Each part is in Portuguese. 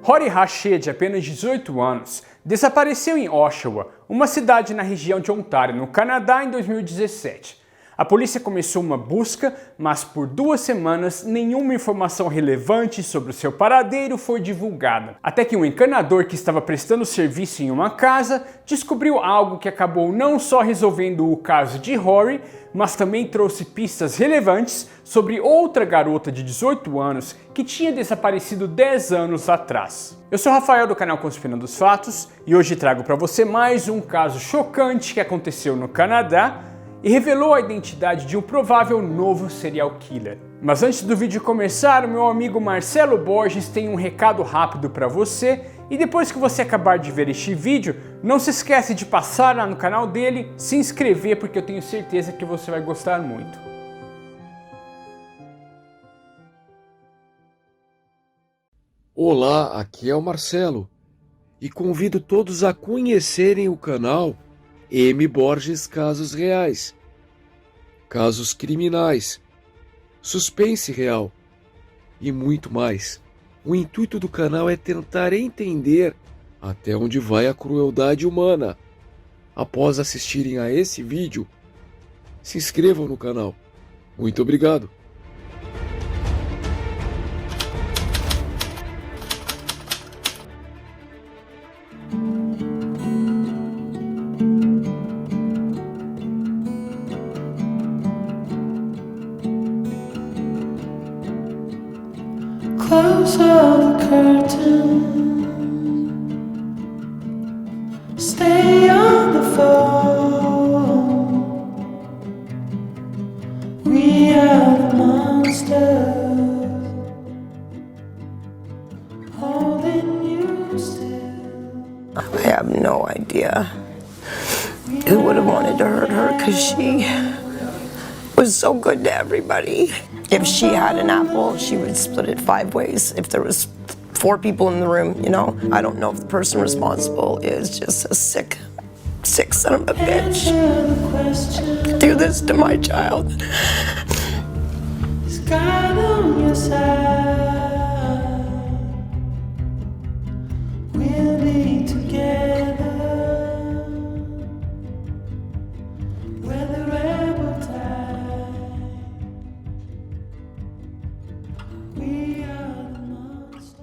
Rory Hachey, de apenas 18 anos, desapareceu em Oshawa, uma cidade na região de Ontário, no Canadá, em 2017. A polícia começou uma busca, mas por 2 semanas nenhuma informação relevante sobre o seu paradeiro foi divulgada. Até que um encanador que estava prestando serviço em uma casa descobriu algo que acabou não só resolvendo o caso de Rory, mas também trouxe pistas relevantes sobre outra garota de 18 anos que tinha desaparecido 10 anos atrás. Eu sou Rafael do canal Conspirando os Fatos e hoje trago para você mais um caso chocante que aconteceu no Canadá e revelou a identidade de um provável novo serial killer. Mas antes do vídeo começar, o meu amigo Marcelo Borges tem um recado rápido para você e depois que você acabar de ver este vídeo, não se esquece de passar lá no canal dele, se inscrever porque eu tenho certeza que você vai gostar muito. Olá, aqui é o Marcelo e convido todos a conhecerem o canal M. Borges Casos Reais, casos criminais, suspense real e muito mais. O intuito do canal é tentar entender até onde vai a crueldade humana. Após assistirem a esse vídeo, se inscrevam no canal. Muito obrigado. Close all the curtains, stay on the phone. We are the monsters holding you still. I have no idea who would have wanted to hurt her because she was so good to everybody. If she had an apple, she would split it 5 ways. If there was 4 people in the room, you know, I don't know if the person responsible is just a sick son of a bitch. Do this to my child. Is God on your side? We'll be together. Weather rebel tide. We are the monsters.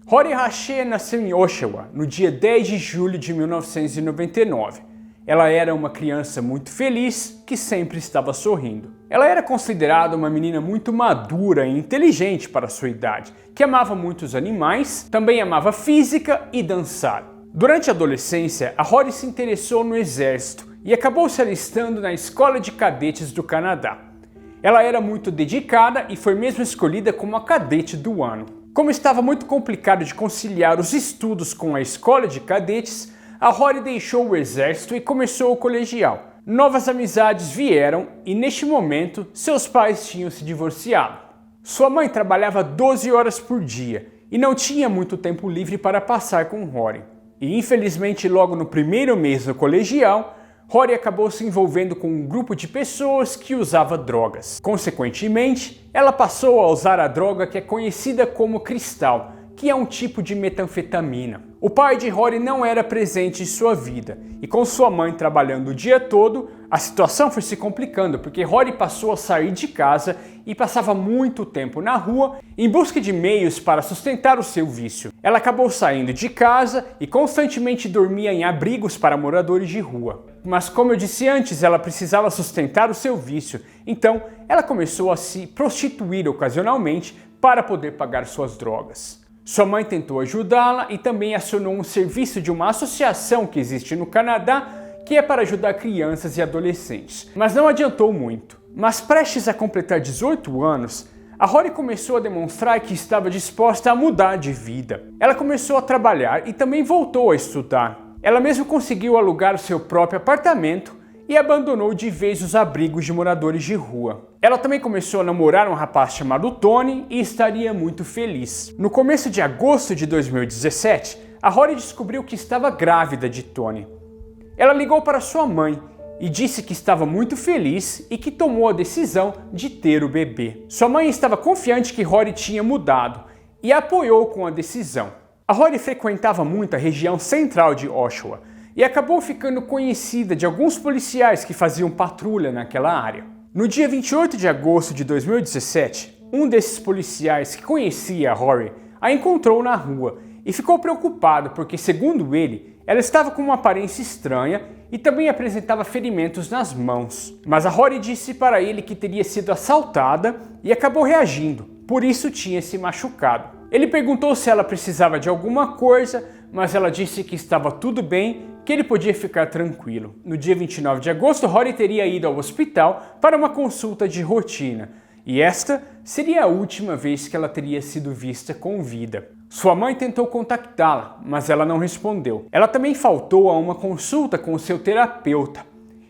Rory Hachey nasceu em Oshawa no dia 10 de julho de 1999. Ela era uma criança muito feliz que sempre estava sorrindo. Ela era considerada uma menina muito madura e inteligente para sua idade, que amava muito os animais, também amava física e dançar. Durante a adolescência, a Rory se interessou no exército e acabou se alistando na Escola de Cadetes do Canadá. Ela era muito dedicada e foi mesmo escolhida como a cadete do ano. Como estava muito complicado de conciliar os estudos com a escola de cadetes, a Rory deixou o exército e começou o colegial. Novas amizades vieram e neste momento seus pais tinham se divorciado. Sua mãe trabalhava 12 horas por dia e não tinha muito tempo livre para passar com Rory. E infelizmente logo no primeiro mês do colegial, Rory acabou se envolvendo com um grupo de pessoas que usava drogas. Consequentemente, ela passou a usar a droga que é conhecida como cristal, que é um tipo de metanfetamina. O pai de Rory não era presente em sua vida, e com sua mãe trabalhando o dia todo, a situação foi se complicando, porque Rory passou a sair de casa e passava muito tempo na rua em busca de meios para sustentar o seu vício. Ela acabou saindo de casa e constantemente dormia em abrigos para moradores de rua. Mas como eu disse antes, ela precisava sustentar o seu vício, então ela começou a se prostituir ocasionalmente para poder pagar suas drogas. Sua mãe tentou ajudá-la e também acionou um serviço de uma associação que existe no Canadá que é para ajudar crianças e adolescentes, mas não adiantou muito. Mas prestes a completar 18 anos, a Rory começou a demonstrar que estava disposta a mudar de vida. Ela começou a trabalhar e também voltou a estudar. Ela mesmo conseguiu alugar o seu próprio apartamento e abandonou de vez os abrigos de moradores de rua. Ela também começou a namorar um rapaz chamado Tony e estaria muito feliz. No começo de agosto de 2017, a Rory descobriu que estava grávida de Tony. Ela ligou para sua mãe e disse que estava muito feliz e que tomou a decisão de ter o bebê. Sua mãe estava confiante que Rory tinha mudado e a apoiou com a decisão. A Rory frequentava muito a região central de Oshawa e acabou ficando conhecida de alguns policiais que faziam patrulha naquela área. No dia 28 de agosto de 2017, um desses policiais que conhecia a Rory a encontrou na rua e ficou preocupado porque, segundo ele, ela estava com uma aparência estranha e também apresentava ferimentos nas mãos. Mas a Rory disse para ele que teria sido assaltada e acabou reagindo, por isso tinha se machucado. Ele perguntou se ela precisava de alguma coisa, mas ela disse que estava tudo bem, que ele podia ficar tranquilo. No dia 29 de agosto, Rory teria ido ao hospital para uma consulta de rotina, e esta seria a última vez que ela teria sido vista com vida. Sua mãe tentou contactá-la, mas ela não respondeu. Ela também faltou a uma consulta com o seu terapeuta.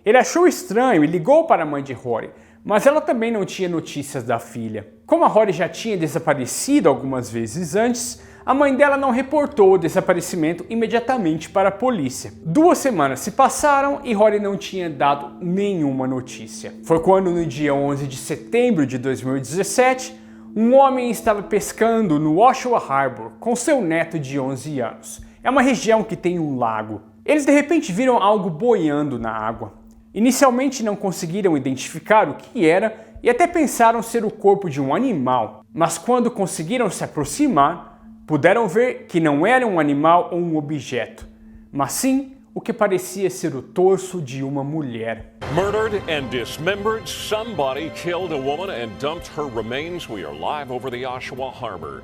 Ele achou estranho e ligou para a mãe de Rory, mas ela também não tinha notícias da filha. Como a Rory já tinha desaparecido algumas vezes antes, a mãe dela não reportou o desaparecimento imediatamente para a polícia. 2 semanas se passaram e Rory não tinha dado nenhuma notícia. Foi quando, no dia 11 de setembro de 2017, um homem estava pescando no Oshawa Harbor com seu neto de 11 anos. É uma região que tem um lago. Eles de repente viram algo boiando na água. Inicialmente não conseguiram identificar o que era e até pensaram ser o corpo de um animal. Mas quando conseguiram se aproximar, puderam ver que não era um animal ou um objeto, mas sim o que parecia ser o torso de uma mulher. Murdered and dismembered, somebody killed a woman and dumped her remains. We are live over the Oshawa Harbor.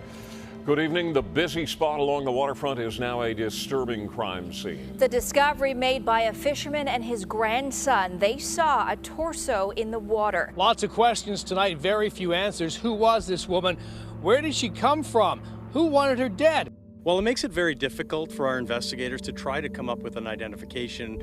Good evening. The busy spot along the waterfront is now a disturbing crime scene. The discovery made by a fisherman and his grandson. They saw a torso in the water. Lots of questions tonight, very few answers. Who was this woman? Where did she come from? Who wanted her dead? Well, it makes it very difficult for our investigators to try to come up with an identification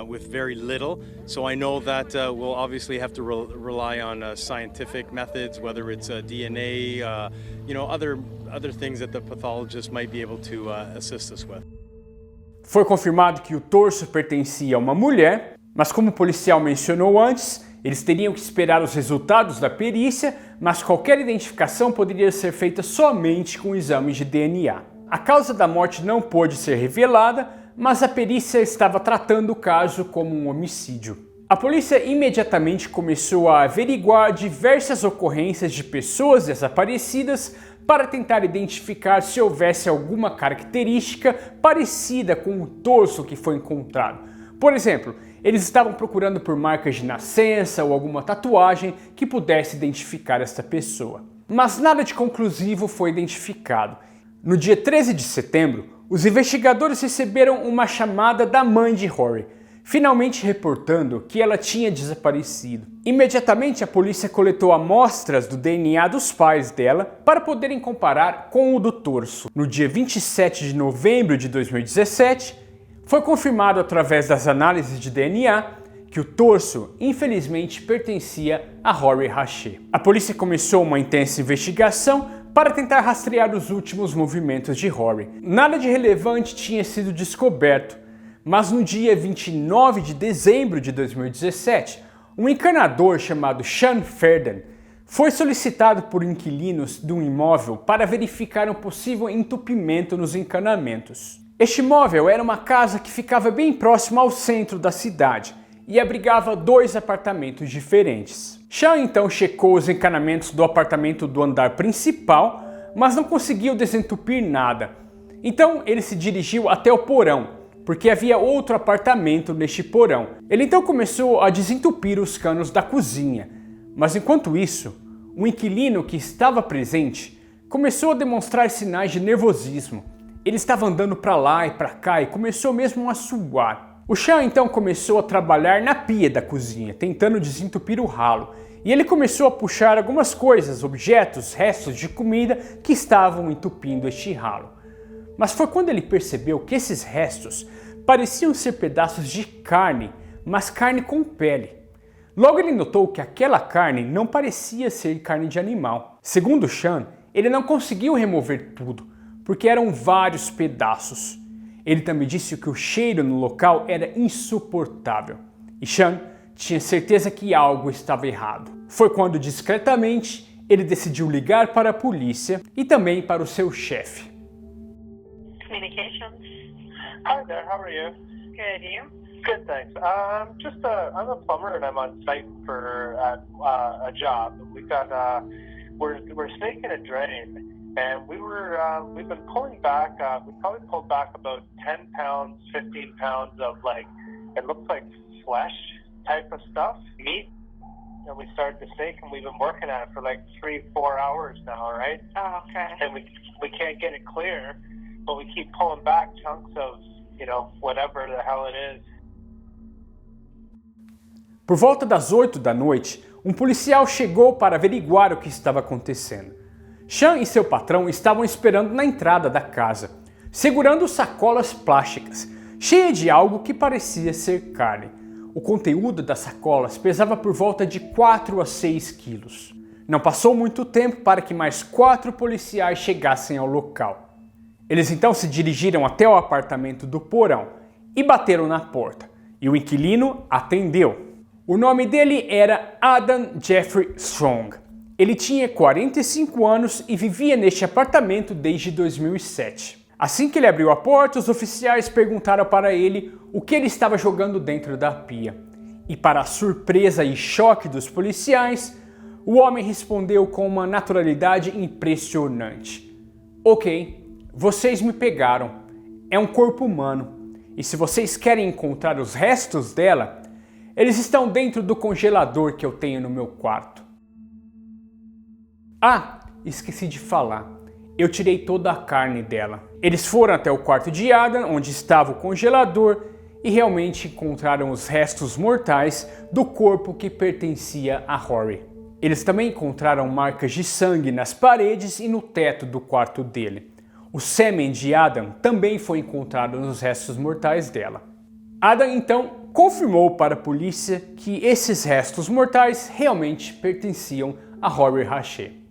with very little. So I know that we'll obviously have to rely on scientific methods, whether it's DNA, other things that the pathologist might be able to assist us with. Foi confirmado que o torso pertencia a uma mulher, mas como o policial mencionou antes, eles teriam que esperar os resultados da perícia, mas qualquer identificação poderia ser feita somente com exames de DNA. A causa da morte não pôde ser revelada, mas a perícia estava tratando o caso como um homicídio. A polícia imediatamente começou a averiguar diversas ocorrências de pessoas desaparecidas para tentar identificar se houvesse alguma característica parecida com o torso que foi encontrado. Por exemplo, eles estavam procurando por marcas de nascença ou alguma tatuagem que pudesse identificar esta pessoa. Mas nada de conclusivo foi identificado. No dia 13 de setembro, os investigadores receberam uma chamada da mãe de Rory, finalmente reportando que ela tinha desaparecido. Imediatamente a polícia coletou amostras do DNA dos pais dela para poderem comparar com o do torso. No dia 27 de novembro de 2017, foi confirmado através das análises de DNA que o torso, infelizmente, pertencia a Rory Hache. A polícia começou uma intensa investigação para tentar rastrear os últimos movimentos de Rory. Nada de relevante tinha sido descoberto, mas no dia 29 de dezembro de 2017, um encanador chamado Sean Ferden foi solicitado por inquilinos de um imóvel para verificar um possível entupimento nos encanamentos. Este imóvel era uma casa que ficava bem próximo ao centro da cidade e abrigava 2 apartamentos diferentes. Sean então checou os encanamentos do apartamento do andar principal, mas não conseguiu desentupir nada. Então ele se dirigiu até o porão, porque havia outro apartamento neste porão. Ele então começou a desentupir os canos da cozinha, mas enquanto isso, o inquilino que estava presente começou a demonstrar sinais de nervosismo. Ele estava andando para lá e para cá e começou mesmo a suar. O Sean então começou a trabalhar na pia da cozinha, tentando desentupir o ralo. E ele começou a puxar algumas coisas, objetos, restos de comida que estavam entupindo este ralo. Mas foi quando ele percebeu que esses restos pareciam ser pedaços de carne, mas carne com pele. Logo ele notou que aquela carne não parecia ser carne de animal. Segundo Sean, ele não conseguiu remover tudo, porque eram vários pedaços. Ele também disse que o cheiro no local era insuportável. e Sean tinha certeza que algo estava errado. Foi quando, discretamente, ele decidiu ligar para a polícia e também para o seu chefe. Communications. Hi there, how are you? Good, you? Good, thanks. I'm a plumber and I'm on site for a job. We've got we're snaking a drain, and we've been pulling back. We probably pulled back about 10 pounds, 15 pounds of it looks like flesh type of stuff, meat. And we started to snake, and we've been working at it for 3-4 hours now, right? Oh, okay. And we can't get it clear, but we keep pulling back chunks of, whatever the hell it is. Por volta das 8 da noite, um policial chegou para averiguar o que estava acontecendo. Sean e seu patrão estavam esperando na entrada da casa, segurando sacolas plásticas, cheias de algo que parecia ser carne. O conteúdo das sacolas pesava por volta de 4 a 6 quilos. Não passou muito tempo para que mais 4 policiais chegassem ao local. Eles então se dirigiram até o apartamento do porão e bateram na porta, e o inquilino atendeu. O nome dele era Adam Jeffrey Strong. Ele tinha 45 anos e vivia neste apartamento desde 2007. Assim que ele abriu a porta, os oficiais perguntaram para ele o que ele estava jogando dentro da pia. E para a surpresa e choque dos policiais, o homem respondeu com uma naturalidade impressionante. Ok, vocês me pegaram. É um corpo humano. E se vocês querem encontrar os restos dela, eles estão dentro do congelador que eu tenho no meu quarto. Ah, esqueci de falar. Eu tirei toda a carne dela. Eles foram até o quarto de Adam, onde estava o congelador, e realmente encontraram os restos mortais do corpo que pertencia a Rory. Eles também encontraram marcas de sangue nas paredes e no teto do quarto dele. O sêmen de Adam também foi encontrado nos restos mortais dela. Adam então confirmou para a polícia que esses restos mortais realmente pertenciam a Rory Hache.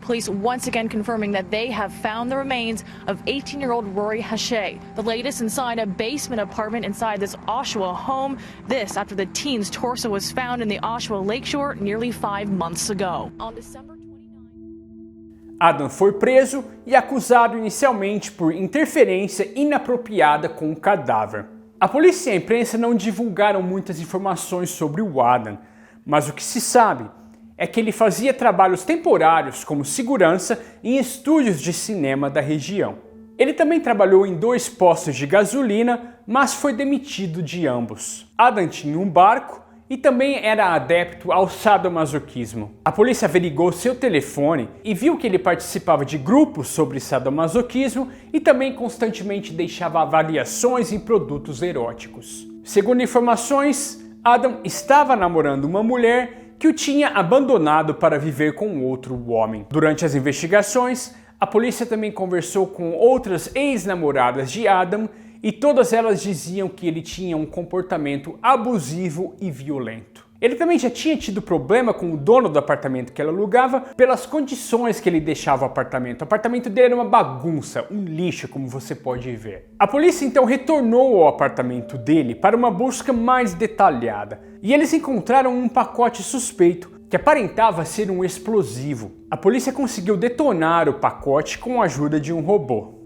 Police once again confirming that they have found the remains of 18-year-old Rory Hache, the latest inside a basement apartment inside this Oshawa home. This after the teen's torso was found in the Oshawa Lakeshore nearly 5 months ago. On December 29... Adam foi preso e acusado inicialmente por interferência inapropriada com o cadáver. A polícia e a imprensa não divulgaram muitas informações sobre o Adam, mas o que se sabe é que ele fazia trabalhos temporários como segurança em estúdios de cinema da região. Ele também trabalhou em 2 postos de gasolina, mas foi demitido de ambos. Adam tinha um barco e também era adepto ao sadomasoquismo. A polícia averigou seu telefone e viu que ele participava de grupos sobre sadomasoquismo e também constantemente deixava avaliações em produtos eróticos. Segundo informações, Adam estava namorando uma mulher que o tinha abandonado para viver com outro homem. Durante as investigações, a polícia também conversou com outras ex-namoradas de Adam e todas elas diziam que ele tinha um comportamento abusivo e violento. Ele também já tinha tido problema com o dono do apartamento que ela alugava pelas condições que ele deixava o apartamento. O apartamento dele era uma bagunça, um lixo, como você pode ver. A polícia então retornou ao apartamento dele para uma busca mais detalhada e eles encontraram um pacote suspeito que aparentava ser um explosivo. A polícia conseguiu detonar o pacote com a ajuda de um robô.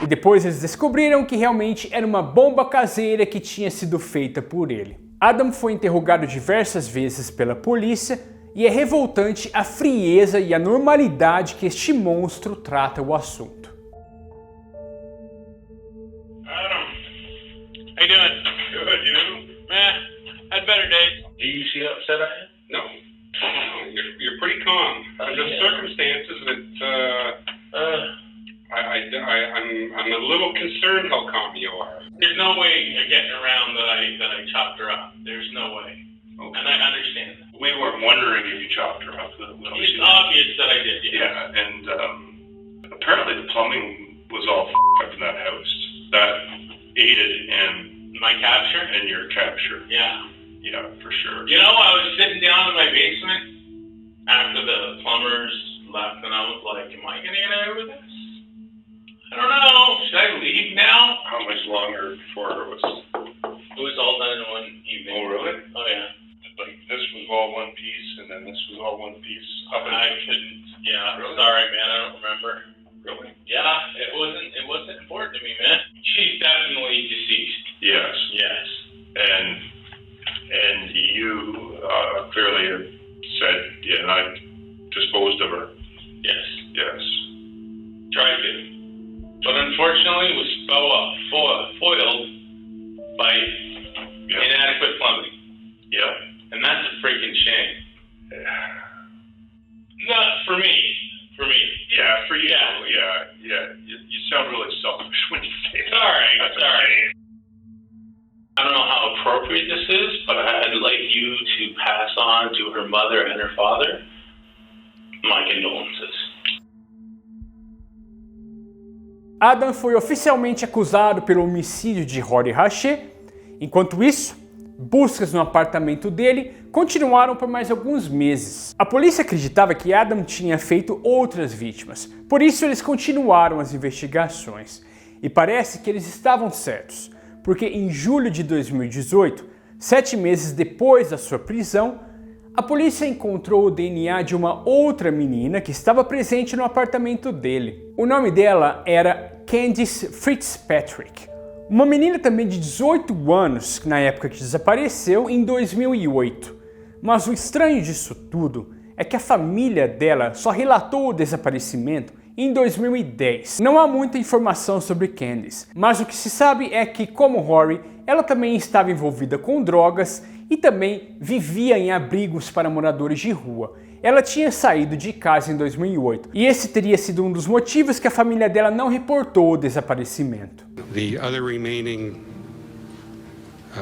E depois eles descobriram que realmente era uma bomba caseira que tinha sido feita por ele. Adam foi interrogado diversas vezes pela polícia e é revoltante a frieza e a normalidade que este monstro trata o assunto. Adam, how you doing? Good, you? Had better days. Do you see how upset I am? No. You're pretty calm. Under the circumstances I'm a little concerned how calm you are. There's no way you're getting around that I chopped her up. There's no way. Okay. And I understand that. We weren't wondering if you chopped her up. It's obvious that I did, yeah. Yeah, and apparently the plumbing was all up in that house. That aided in my capture? In your capture. Yeah. Yeah, for sure. You know, I was sitting down in my basement after the plumbers left, and I was like, am I going to get away with this? I don't know. Should I leave now? How much longer before it was? It was all done in one evening. Oh, really? Oh, yeah. Like this was all one piece, and then this was all one piece. I couldn't. Yeah. Really? Sorry, man. I don't remember. Really? Yeah. It wasn't important to me, man. She's definitely deceased. Yes. Yes. And you clearly have said, yeah, I disposed of her. Yes. Yes. Tried to. But unfortunately, was foiled by inadequate plumbing. Yeah. And that's a freaking shame. Not for me. For me. Yeah, for you. Yeah. You sound really selfish when you say that. Sorry. I don't know how appropriate this is, but I'd like you to pass on to her mother and her father my condolences. Adam foi oficialmente acusado pelo homicídio de Rory Hache. Enquanto isso, buscas no apartamento dele continuaram por mais alguns meses. A polícia acreditava que Adam tinha feito outras vítimas, por isso eles continuaram as investigações. E parece que eles estavam certos, porque em julho de 2018, 7 meses depois da sua prisão, a polícia encontrou o DNA de uma outra menina que estava presente no apartamento dele. O nome dela era Candice Fitzpatrick, uma menina também de 18 anos, na época que desapareceu em 2008. Mas o estranho disso tudo é que a família dela só relatou o desaparecimento em 2010. Não há muita informação sobre Candice, mas o que se sabe é que, como Rory, ela também estava envolvida com drogas e também vivia em abrigos para moradores de rua. Ela tinha saído de casa em 2008 e esse teria sido um dos motivos que a família dela não reportou o desaparecimento. The other remaining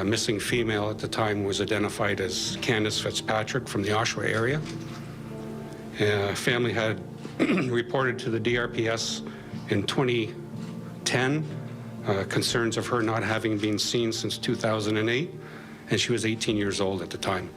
missing female at the time was identified as Candice Fitzpatrick from the Oshawa area. Family had reported to the DRPS in 2010 concerns of her not having been seen since 2008, and she was 18 years old at the time.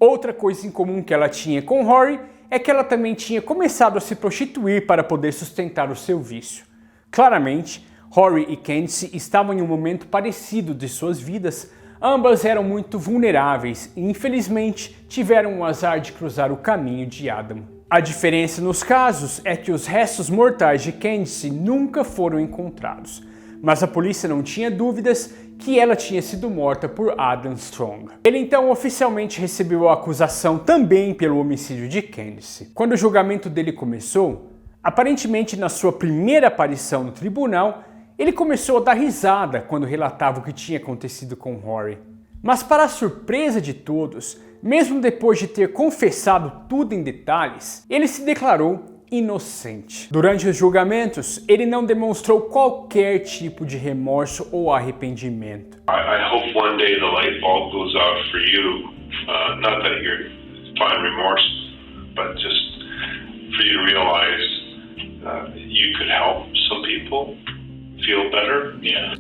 Outra coisa em comum que ela tinha com Rory é que ela também tinha começado a se prostituir para poder sustentar o seu vício. Claramente, Rory e Candice estavam em um momento parecido de suas vidas. Ambas eram muito vulneráveis e, infelizmente, tiveram o azar de cruzar o caminho de Adam. A diferença nos casos é que os restos mortais de Candice nunca foram encontrados, mas a polícia não tinha dúvidas que ela tinha sido morta por Adam Strong. Ele então oficialmente recebeu a acusação também pelo homicídio de Candice. Quando o julgamento dele começou, aparentemente na sua primeira aparição no tribunal, ele começou a dar risada quando relatava o que tinha acontecido com Rory. Mas para a surpresa de todos, mesmo depois de ter confessado tudo em detalhes, ele se declarou inocente. Durante os julgamentos, ele não demonstrou qualquer tipo de remorso ou arrependimento. I hope one day the light bulb goes off for you. Not that you're finding remorse, but just for you to realize you could help some people feel better. Yeah.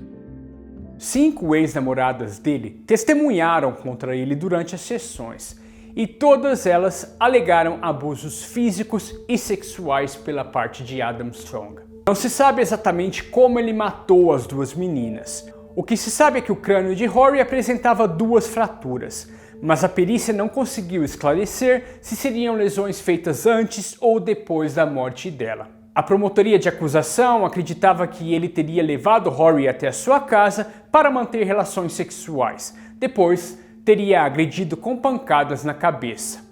5 ex-namoradas dele testemunharam contra ele durante as sessões. E todas elas alegaram abusos físicos e sexuais pela parte de Adam Strong. Não se sabe exatamente como ele matou as duas meninas. O que se sabe é que o crânio de Rory apresentava 2 fraturas, mas a perícia não conseguiu esclarecer se seriam lesões feitas antes ou depois da morte dela. A promotoria de acusação acreditava que ele teria levado Rory até a sua casa para manter relações sexuais. Depois, teria agredido com pancadas na cabeça.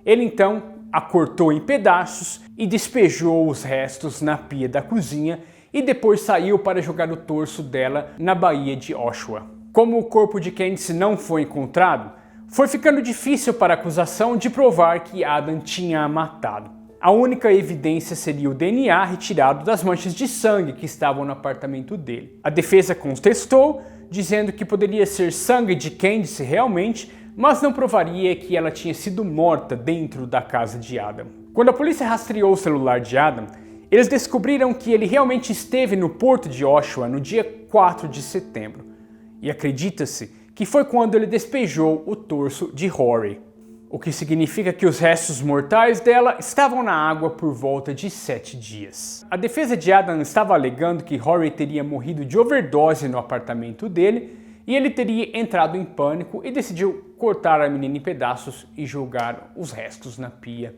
Ele então a cortou em pedaços e despejou os restos na pia da cozinha e depois saiu para jogar o torso dela na baía de Oshawa. Como o corpo de Candice não foi encontrado, foi ficando difícil para a acusação de provar que Adam tinha a matado. A única evidência seria o DNA retirado das manchas de sangue que estavam no apartamento dele. A defesa contestou, dizendo que poderia ser sangue de Candice realmente, mas não provaria que ela tinha sido morta dentro da casa de Adam. Quando a polícia rastreou o celular de Adam, eles descobriram que ele realmente esteve no porto de Oshawa no dia 4 de setembro. E acredita-se que foi quando ele despejou o torso de Rory. o que significa que os restos mortais dela estavam na água por volta de 7 dias. A defesa de Adam estava alegando que Rory teria morrido de overdose no apartamento dele e ele teria entrado em pânico e decidiu cortar a menina em pedaços e jogar os restos na pia.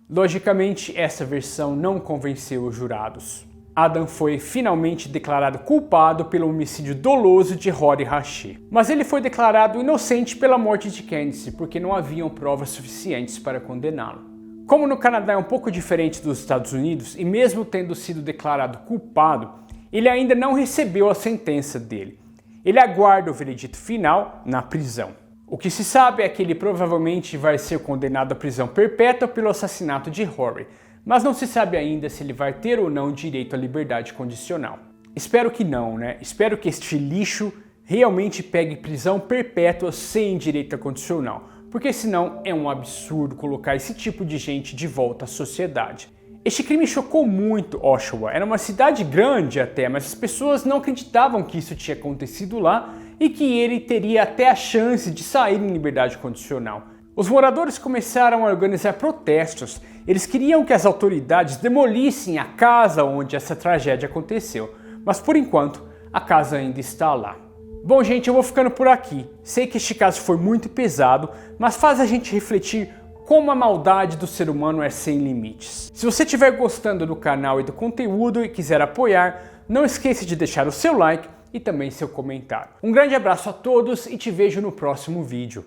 Logicamente, essa versão não convenceu os jurados. Adam foi finalmente declarado culpado pelo homicídio doloso de Rory Haché, mas ele foi declarado inocente pela morte de Candice porque não haviam provas suficientes para condená-lo. Como no Canadá é um pouco diferente dos Estados Unidos, e mesmo tendo sido declarado culpado, ele ainda não recebeu a sentença dele. Ele aguarda o veredito final na prisão. O que se sabe é que ele provavelmente vai ser condenado à prisão perpétua pelo assassinato de Rory, mas não se sabe ainda se ele vai ter ou não direito à liberdade condicional. Espero que não, né? Espero que este lixo realmente pegue prisão perpétua sem direito condicional, porque senão é um absurdo colocar esse tipo de gente de volta à sociedade. Este crime chocou muito Oshawa. Era uma cidade grande até, mas as pessoas não acreditavam que isso tinha acontecido lá e que ele teria até a chance de sair em liberdade condicional. Os moradores começaram a organizar protestos. Eles queriam que as autoridades demolissem a casa onde essa tragédia aconteceu, mas por enquanto a casa ainda está lá. Bom, gente, eu vou ficando por aqui. Sei que este caso foi muito pesado, mas faz a gente refletir como a maldade do ser humano é sem limites. Se você estiver gostando do canal e do conteúdo e quiser apoiar, não esqueça de deixar o seu like e também seu comentário. Um grande abraço a todos e te vejo no próximo vídeo.